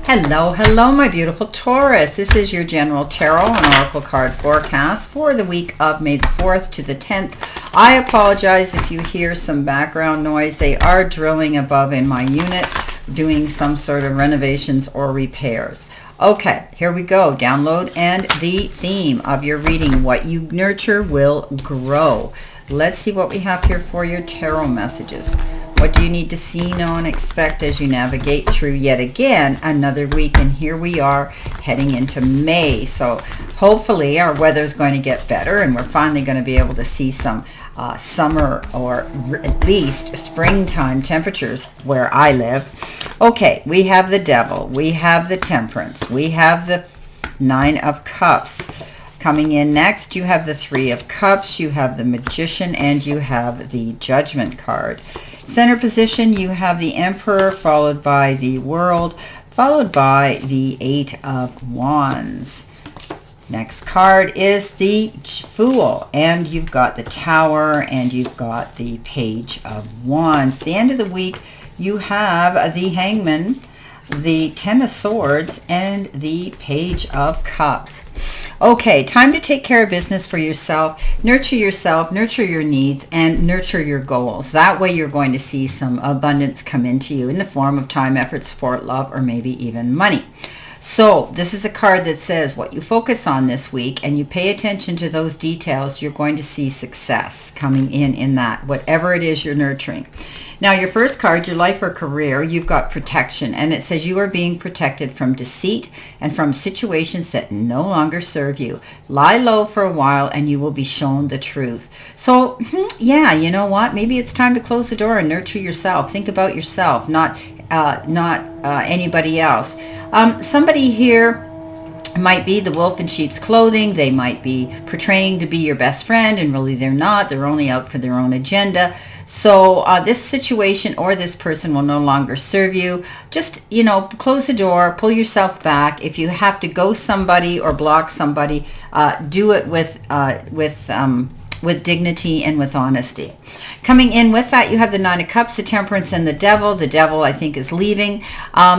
Hello, my beautiful Taurus. This is your general tarot and oracle card forecast for the week of May the 4th to the 10th. I apologize if you hear some background noise. They are drilling above in my unit, doing some sort of renovations or repairs. Okay, here we go. Download and the theme of your reading. What you nurture will grow. Let's see what we have here for your tarot messages. What do you need to see, know, and expect as you navigate through yet again another week? And here we are heading into May. So hopefully our weather is going to get better and we're finally going to be able to see some summer or at least springtime temperatures where I live. Okay, we have the Devil. We have the Temperance. We have the Nine of Cups. Coming in next, you have the Three of Cups, you have the Magician, and you have the Judgment card. Center position, you have the Emperor, followed by the World, followed by the Eight of Wands. Next card is the Fool, and you've got the Tower, and you've got the Page of Wands. The end of the week, you have the Hangman, the Ten of Swords, and the Page of Cups. Okay, time to take care of business for yourself, nurture your needs, and nurture your goals. That way you're going to see some abundance come into you in the form of time, effort, support, love, or maybe even money. So this is a card that says what you focus on this week and you pay attention to those details, you're going to see success coming in that, whatever it is you're nurturing. Now your first card, your life or career, you've got protection, and it says you are being protected from deceit and from situations that no longer serve you. Lie low for a while and you will be shown the truth. So yeah, you know what? Maybe it's time to close the door and nurture yourself. Think about yourself, not anybody else. Somebody here might be the wolf in sheep's clothing. They might be portraying to be your best friend and really they're not. They're only out for their own agenda. So this situation or this person will no longer serve you. Just, close the door, pull yourself back. If you have to ghost somebody or block somebody, do it with dignity and with honesty. Coming in with that, you have the Nine of Cups, the Temperance, and the Devil. The Devil, I think, is leaving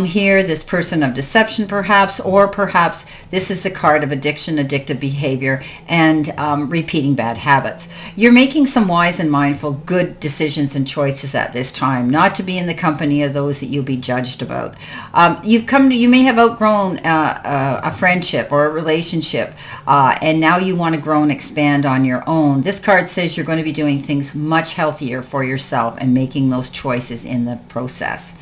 here. This person of deception, perhaps, or perhaps this is the card of addiction, addictive behavior, and repeating bad habits. You're making some wise and mindful, good decisions and choices at this time, not to be in the company of those that you'll be judged about. You may have outgrown a friendship or a relationship, and now you want to grow and expand on your own. This card says you're going to be doing things much healthier for yourself and making those choices in the process.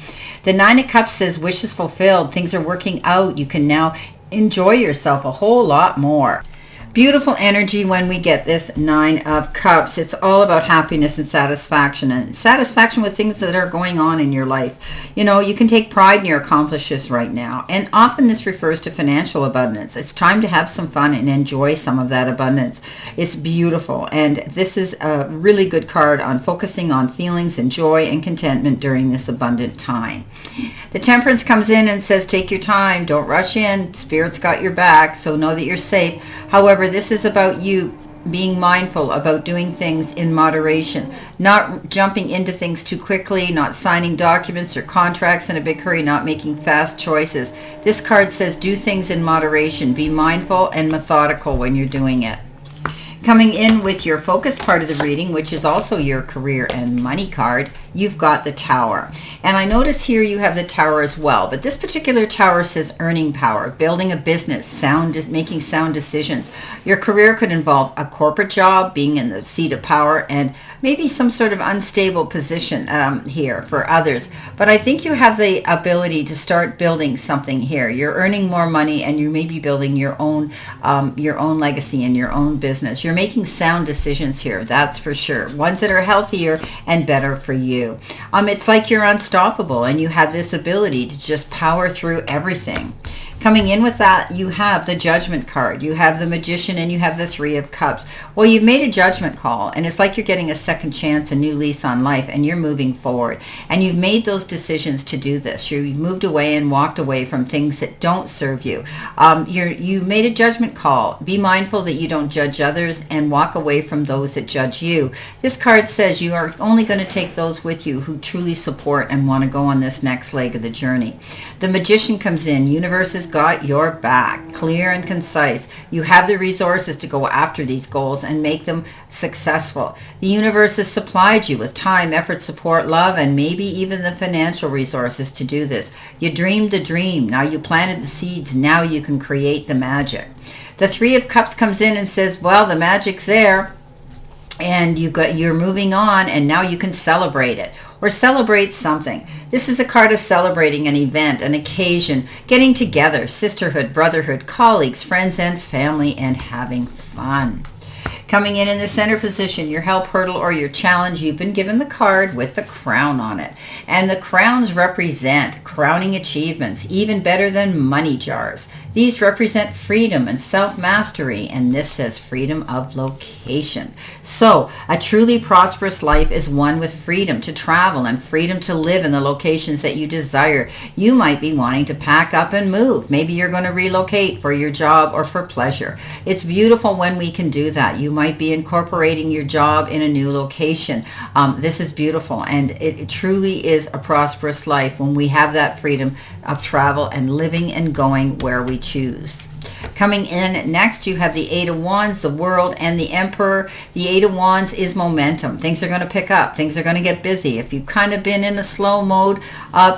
The Nine of Cups says wishes fulfilled. Things are working out. You can now enjoy yourself a whole lot more. Beautiful energy when we get this Nine of Cups. It's all about happiness and satisfaction with things that are going on in your life. You can take pride in your accomplishments right now. And often this refers to financial abundance. It's time to have some fun and enjoy some of that abundance. It's beautiful. And this is a really good card on focusing on feelings and joy and contentment during this abundant time. The Temperance comes in and says, take your time. Don't rush in. Spirit's got your back, so know that you're safe. However, this is about you being mindful about doing things in moderation, not jumping into things too quickly, not signing documents or contracts in a big hurry, not making fast choices. This card says do things in moderation. Be mindful and methodical when you're doing it. Coming in with your focus part of the reading, which is also your career and money card, you've got the Tower. And I notice here you have the Tower as well. But this particular Tower says earning power, building a business, making sound decisions. Your career could involve a corporate job, being in the seat of power, and maybe some sort of unstable position here for others. But I think you have the ability to start building something here. You're earning more money and you may be building your own legacy and your own business. You're making sound decisions here, that's for sure. Ones that are healthier and better for you. It's like you're unstoppable and you have this ability to just power through everything. Coming in with that, you have the Judgment card, you have the Magician, and you have the Three of Cups. Well, you've made a judgment call, and it's like you're getting a second chance, a new lease on life, and you're moving forward. And you've made those decisions to do this. You've moved away and walked away from things that don't serve you. You made a judgment call. Be mindful that you don't judge others, and walk away from those that judge you. This card says you are only going to take those with you who truly support and want to go on this next leg of the journey. The Magician comes in. Universe has got your back. Clear and concise. You have the resources to go after these goals and make them successful. The universe has supplied you with time, effort, support, love, and maybe even the financial resources to do this. You dreamed the dream. Now you planted the seeds. Now you can create the magic. The Three of Cups comes in and says, well, the magic's there, and you're moving on, and now you can celebrate it or celebrate something. This is a card of celebrating an event, an occasion, getting together, sisterhood, brotherhood, colleagues, friends, and family, and having fun. Coming in the center position, your help, hurdle, or your challenge, you've been given the card with the crown on it. And the crowns represent crowning achievements, even better than money jars. These represent freedom and self-mastery, and this says freedom of location. So, a truly prosperous life is one with freedom to travel and freedom to live in the locations that you desire. You might be wanting to pack up and move. Maybe you're going to relocate for your job or for pleasure. It's beautiful when we can do that. You might be incorporating your job in a new location. This is beautiful, and it truly is a prosperous life when we have that freedom of travel and living and going where we choose. Coming in next, you have the Eight of Wands, the World, and the Emperor. The Eight of Wands is momentum. Things are going to pick up. Things are going to get busy. If you've kind of been in a slow mode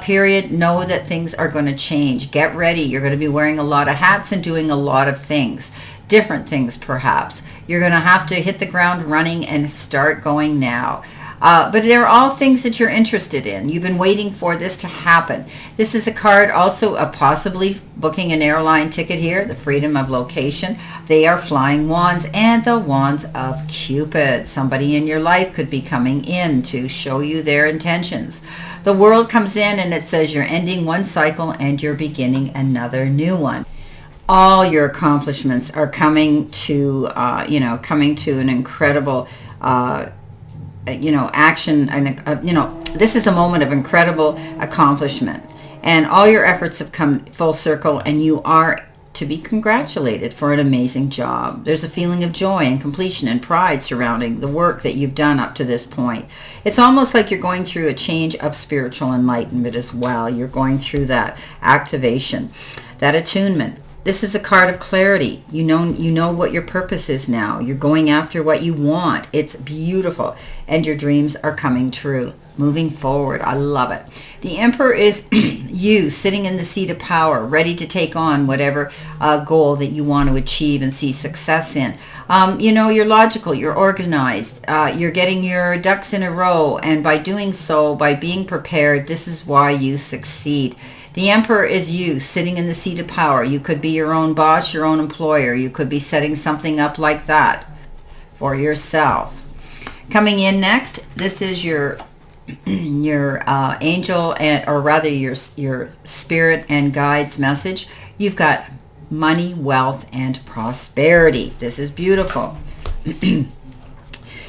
period, know that things are going to change. Get ready. You're going to be wearing a lot of hats and doing a lot of things. Different things, perhaps. You're going to have to hit the ground running and start going now. But they're all things that you're interested in. You've been waiting for this to happen. This is a card also of possibly booking an airline ticket here, the freedom of location. They are flying wands and the wands of Cupid. Somebody in your life could be coming in to show you their intentions. The World comes in and it says you're ending one cycle and you're beginning another new one. All your accomplishments are coming to, coming to an incredible action, and this is a moment of incredible accomplishment, and all your efforts have come full circle, and you are to be congratulated for an amazing job. There's a feeling of joy and completion and pride surrounding the work that you've done up to this point. It's almost like you're going through a change of spiritual enlightenment as well. You're going through that activation, that attunement. This is a card of clarity. You know what your purpose is now. You're going after what you want. It's beautiful. And your dreams are coming true. Moving forward. I love it. The Emperor is you sitting in the seat of power, ready to take on whatever goal that you want to achieve and see success in. You're logical. You're organized. You're getting your ducks in a row. And by doing so, by being prepared, this is why you succeed. The Emperor is you sitting in the seat of power. You could be your own boss, your own employer. You could be setting something up like that for yourself. Coming in next, this is your angel, or rather your spirit and guides message. You've got money, wealth, and prosperity. This is beautiful.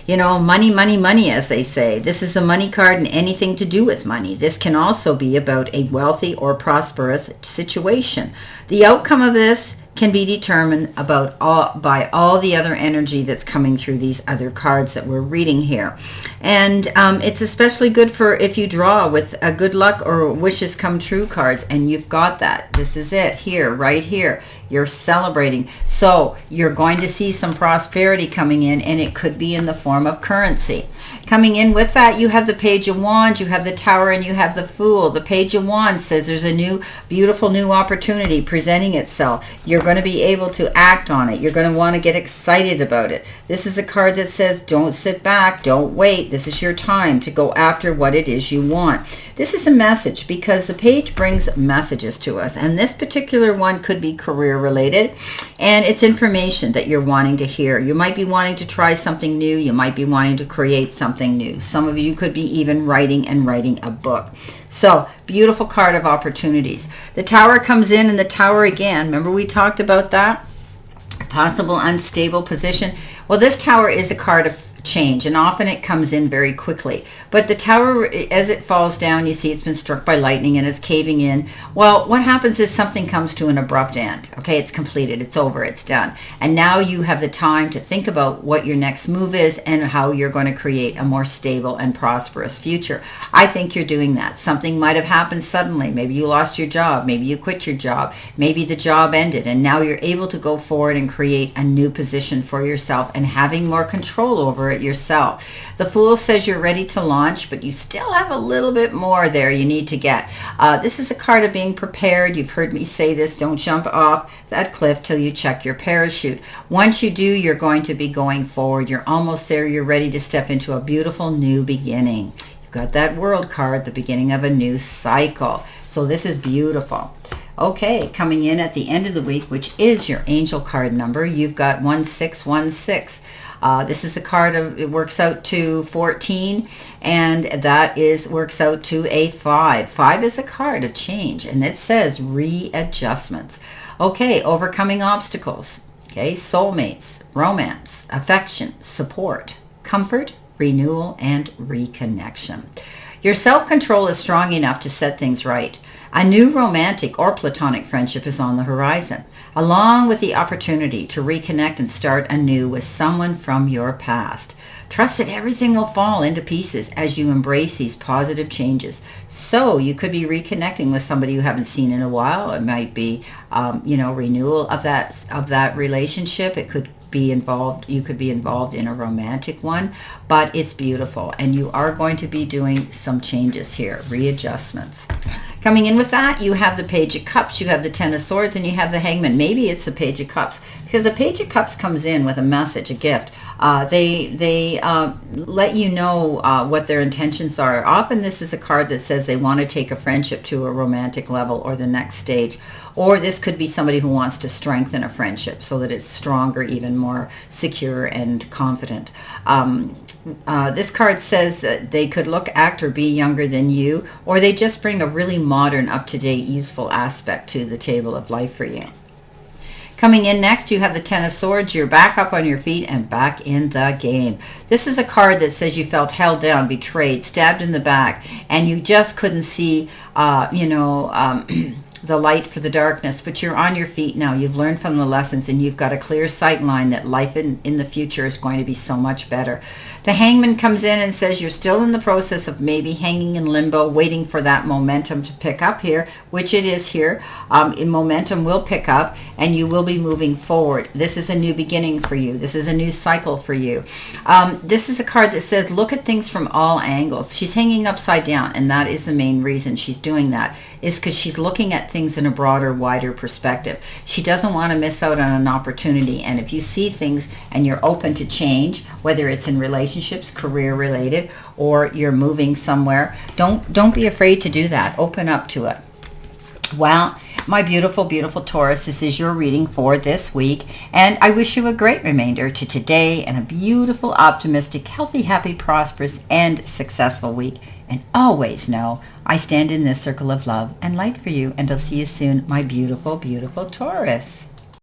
Money, money, money, as they say. This is a money card and anything to do with money. This can also be about a wealthy or prosperous situation. The outcome of this can be determined by all the other energy that's coming through these other cards that we're reading here. And it's especially good for if you draw with a good luck or wishes come true cards, and you've got that. This is it here, right here. You're celebrating. So you're going to see some prosperity coming in, and it could be in the form of currency. Coming in with that, you have the Page of Wands, you have the Tower, and you have the Fool. The Page of Wands says there's a new, beautiful new opportunity presenting itself. You're going to be able to act on it. You're going to want to get excited about it. This is a card that says don't sit back, don't wait. This is your time to go after what it is you want. This is a message because the page brings messages to us, and this particular one could be career career related, and it's information that you're wanting to hear. You might be wanting to try something new. You might be wanting to create something new. Some of you could be even writing a book. So, beautiful card of opportunities. The Tower comes in, and the Tower again, remember we talked about that? Possible unstable position. Well, this Tower is a card of change, and often it comes in very quickly. But the Tower, as it falls down, you see it's been struck by lightning and is caving in. Well, what happens is something comes to an abrupt end. Okay, it's completed, it's over, it's done. And now you have the time to think about what your next move is and how you're going to create a more stable and prosperous future. I think you're doing that. Something might have happened suddenly. Maybe you lost your job. Maybe you quit your job. Maybe the job ended, and now you're able to go forward and create a new position for yourself and having more control over it yourself. The Fool says you're ready to launch, but you still have a little bit more there you need to get. This is a card of being prepared. You've heard me say this. Don't jump off that cliff till you check your parachute. Once you do, you're going to be going forward. You're almost there. You're ready to step into a beautiful new beginning. You've got that World card, the beginning of a new cycle. So this is beautiful. Okay, coming in at the end of the week, which is your angel card number, you've got 1616. This is a card of, it works out to 14, and that works out to a 5. 5 is a card of change, and it says readjustments. Okay, overcoming obstacles. Okay, soulmates, romance, affection, support, comfort, renewal, and reconnection. Your self-control is strong enough to set things right. A new romantic or platonic friendship is on the horizon, along with the opportunity to reconnect and start anew with someone from your past. Trust that everything will fall into pieces as you embrace these positive changes. So you could be reconnecting with somebody you haven't seen in a while. It might be, renewal of that relationship. It could be involved. You could be involved in a romantic one, but it's beautiful, and you are going to be doing some changes here, readjustments. Coming in with that, you have the Page of Cups, you have the Ten of Swords, and you have the Hangman. Maybe it's the Page of Cups, because the Page of Cups comes in with a message, a gift. They let you know what their intentions are. Often this is a card that says they want to take a friendship to a romantic level or the next stage. Or this could be somebody who wants to strengthen a friendship so that it's stronger, even more secure and confident. This card says that they could look, act, or be younger than you, or they just bring a really modern, up-to-date, useful aspect to the table of life for you. Coming in next, you have the Ten of Swords. You're back up on your feet and back in the game. This is a card that says you felt held down, betrayed, stabbed in the back, and you just couldn't see, the light for the darkness, but you're on your feet now. You've learned from the lessons, and you've got a clear sight line that life in the future is going to be so much better. The Hangman comes in and says you're still in the process of maybe hanging in limbo, waiting for that momentum to pick up here, which it is here. Momentum will pick up, and you will be moving forward. This is a new beginning for you. This is a new cycle for you. This is a card that says look at things from all angles. She's hanging upside down, and that is the main reason she's doing that, is because she's looking at things in a broader, wider perspective. She doesn't want to miss out on an opportunity, and if you see things and you're open to change, whether it's in relationships, career related, or you're moving somewhere, don't be afraid to do that. Open up to it. Well, my beautiful, beautiful Taurus, this is your reading for this week, and I wish you a great remainder to today and a beautiful, optimistic, healthy, happy, prosperous, and successful week. And always know I stand in this circle of love and light for you, and I'll see you soon, my beautiful, beautiful Taurus.